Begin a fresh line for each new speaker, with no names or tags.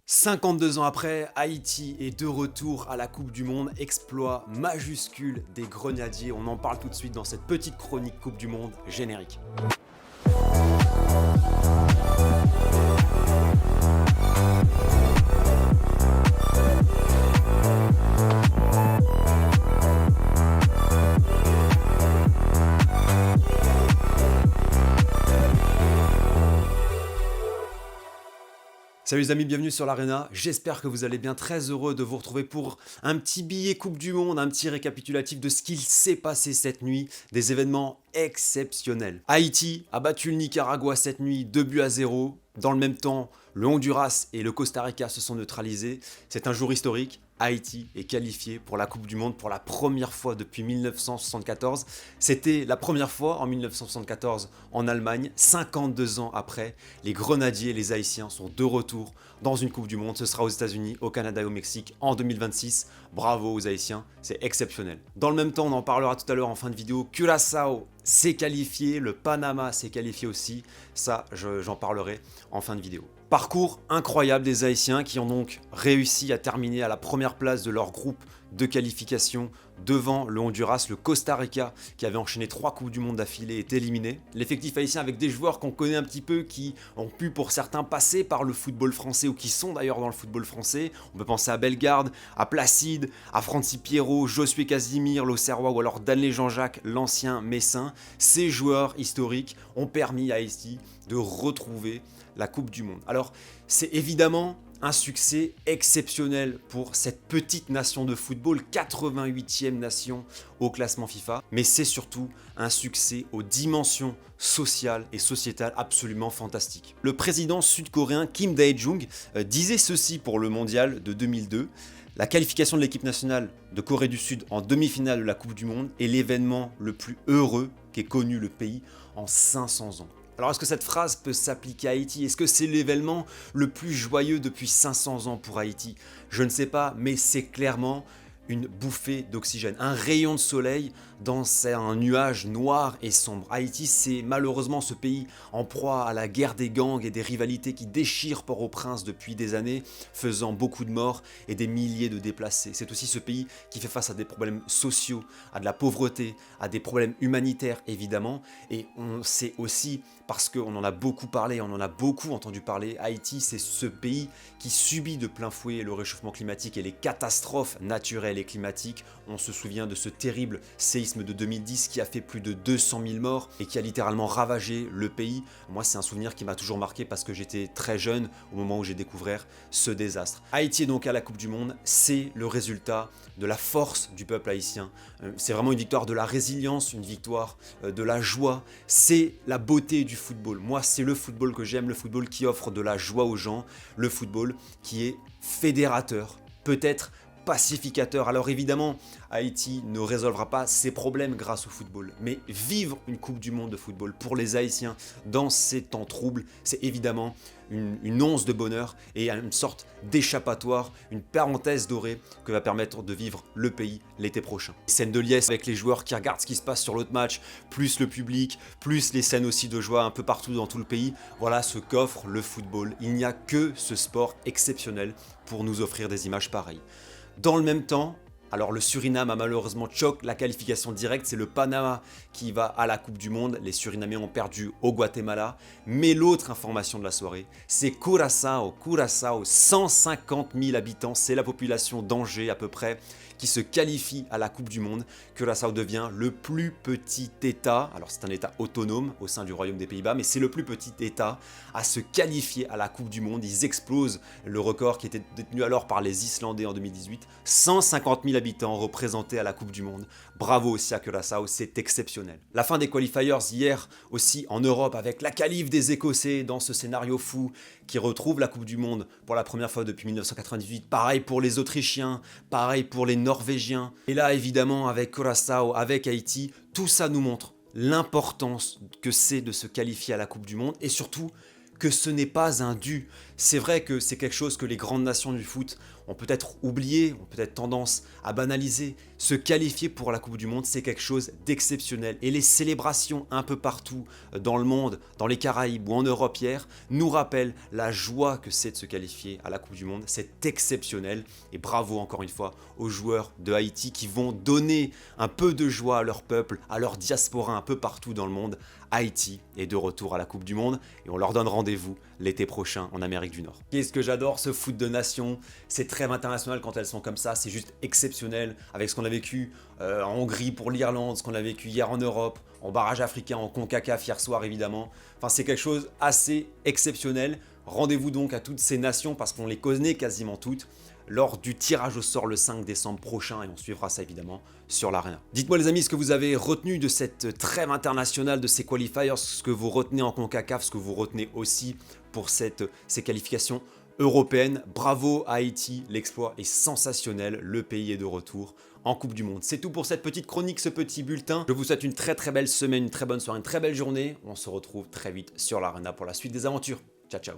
52 ans après, Haïti est de retour à la Coupe du Monde, exploit majuscule des Grenadiers. On en parle tout de suite dans cette petite chronique Coupe du Monde générique. Salut les amis, bienvenue sur l'Arena, j'espère que vous allez bien, très heureux de vous retrouver pour un petit billet Coupe du Monde, un petit récapitulatif de ce qu'il s'est passé cette nuit, des événements exceptionnels. Haïti a battu le Nicaragua cette nuit 2-0, dans le même temps, le Honduras et le Costa Rica se sont neutralisés, c'est un jour historique. Haïti est qualifié pour la Coupe du Monde pour la première fois depuis 1974. C'était la première fois en 1974 en Allemagne. 52 ans après, les Grenadiers et les Haïtiens sont de retour dans une Coupe du Monde. Ce sera aux États-Unis, au Canada et au Mexique en 2026. Bravo aux Haïtiens, c'est exceptionnel. Dans le même temps, on en parlera tout à l'heure en fin de vidéo, Curaçao s'est qualifié, le Panama s'est qualifié aussi. Ça, j'en parlerai en fin de vidéo. Parcours incroyable des Haïtiens qui ont donc réussi à terminer à la première place de leur groupe de qualification devant le Honduras. Le Costa Rica, qui avait enchaîné 3 Coupes du Monde d'affilée, est éliminé. L'effectif haïtien avec des joueurs qu'on connaît un petit peu, qui ont pu pour certains passer par le football français ou qui sont d'ailleurs dans le football français. On peut penser à Bellegarde, à Placide, à Francis Pierrot, Josué Casimir, l'Auxerrois ou alors Danlé Jean-Jacques, l'ancien Messin. Ces joueurs historiques ont permis à Haïti de retrouver la Coupe du Monde. Alors, c'est évidemment un succès exceptionnel pour cette petite nation de football, 88e nation au classement FIFA, mais c'est surtout un succès aux dimensions sociales et sociétales absolument fantastiques. Le président sud-coréen Kim Dae-jung disait ceci pour le mondial de 2002. La qualification de l'équipe nationale de Corée du Sud en demi-finale de la Coupe du Monde est l'événement le plus heureux qu'ait connu le pays en 500 ans. Alors est-ce que cette phrase peut s'appliquer à Haïti? Est-ce que c'est l'événement le plus joyeux depuis 500 ans pour Haïti? Je ne sais pas, mais c'est clairement une bouffée d'oxygène, un rayon de soleil dans un nuage noir et sombre. Haïti, c'est malheureusement ce pays en proie à la guerre des gangs et des rivalités qui déchirent Port-au-Prince depuis des années, faisant beaucoup de morts et des milliers de déplacés. C'est aussi ce pays qui fait face à des problèmes sociaux, à de la pauvreté, à des problèmes humanitaires évidemment, et on sait aussi, parce qu'on en a beaucoup parlé, on en a beaucoup entendu parler, Haïti, c'est ce pays qui subit de plein fouet le réchauffement climatique et les catastrophes naturelles et climatiques. On se souvient de ce terrible séisme de 2010 qui a fait plus de 200 000 morts et qui a littéralement ravagé le pays. Moi, c'est un souvenir qui m'a toujours marqué parce que j'étais très jeune au moment où j'ai découvert ce désastre. Haïti est donc à la Coupe du Monde, c'est le résultat de la force du peuple haïtien. C'est vraiment une victoire de la résilience, une victoire de la joie. C'est la beauté du football. Moi, c'est le football que j'aime, le football qui offre de la joie aux gens, le football qui est fédérateur, peut-être pacificateur. Alors évidemment, Haïti ne résolvera pas ses problèmes grâce au football, mais vivre une Coupe du Monde de football pour les Haïtiens dans ces temps troubles, c'est évidemment une once de bonheur et une sorte d'échappatoire, une parenthèse dorée que va permettre de vivre le pays l'été prochain. Scène de liesse avec les joueurs qui regardent ce qui se passe sur l'autre match, plus le public, plus les scènes aussi de joie un peu partout dans tout le pays. Voilà ce qu'offre le football. Il n'y a que ce sport exceptionnel pour nous offrir des images pareilles. Dans le même temps, alors le Suriname a malheureusement choqué la qualification directe, c'est le Panama qui va à la Coupe du Monde, les Surinamiens ont perdu au Guatemala, mais l'autre information de la soirée, c'est Curaçao, 150 000 habitants, c'est la population d'Angers à peu près, qui se qualifie à la Coupe du Monde. Curaçao devient le plus petit État, alors c'est un État autonome au sein du Royaume des Pays-Bas, mais c'est le plus petit État à se qualifier à la Coupe du Monde. Ils explosent le record qui était détenu alors par les Islandais en 2018. 150 000 habitants représentés à la Coupe du Monde. Bravo aussi à Curaçao, c'est exceptionnel. La fin des qualifiers hier aussi en Europe avec la qualif des Écossais dans ce scénario fou qui retrouve la Coupe du Monde pour la première fois depuis 1998. Pareil pour les Autrichiens, pareil pour les Norvégiens. Et là évidemment avec Curaçao, avec Haïti, tout ça nous montre l'importance que c'est de se qualifier à la Coupe du Monde et surtout que ce n'est pas un dû. C'est vrai que c'est quelque chose que les grandes nations du foot ont peut-être oublié, ont peut-être tendance à banaliser. Se qualifier pour la Coupe du Monde, c'est quelque chose d'exceptionnel. Et les célébrations un peu partout dans le monde, dans les Caraïbes ou en Europe hier, nous rappellent la joie que c'est de se qualifier à la Coupe du Monde. C'est exceptionnel. Et bravo encore une fois aux joueurs de Haïti qui vont donner un peu de joie à leur peuple, à leur diaspora un peu partout dans le monde. Haïti est de retour à la Coupe du Monde et on leur donne rendez-vous l'été prochain en Amérique du Nord. Qu'est-ce que j'adore ce foot de nation, ces trêves internationales quand elles sont comme ça, c'est juste exceptionnel avec ce qu'on a vécu en Hongrie pour l'Irlande, ce qu'on a vécu hier en Europe, en barrage africain, en CONCACAF hier soir évidemment. Enfin c'est quelque chose assez exceptionnel. Rendez-vous donc à toutes ces nations parce qu'on les connaît quasiment toutes lors du tirage au sort le 5 décembre prochain et on suivra ça évidemment sur l'Arena. Dites-moi les amis ce que vous avez retenu de cette trêve internationale, de ces qualifiers, ce que vous retenez en CONCACAF, ce que vous retenez aussi pour ces qualifications européennes. Bravo à Haïti, l'exploit est sensationnel, le pays est de retour en Coupe du Monde. C'est tout pour cette petite chronique, ce petit bulletin. Je vous souhaite une très belle semaine, une très bonne soirée, une très belle journée. On se retrouve très vite sur l'Arena pour la suite des aventures. Ciao ciao.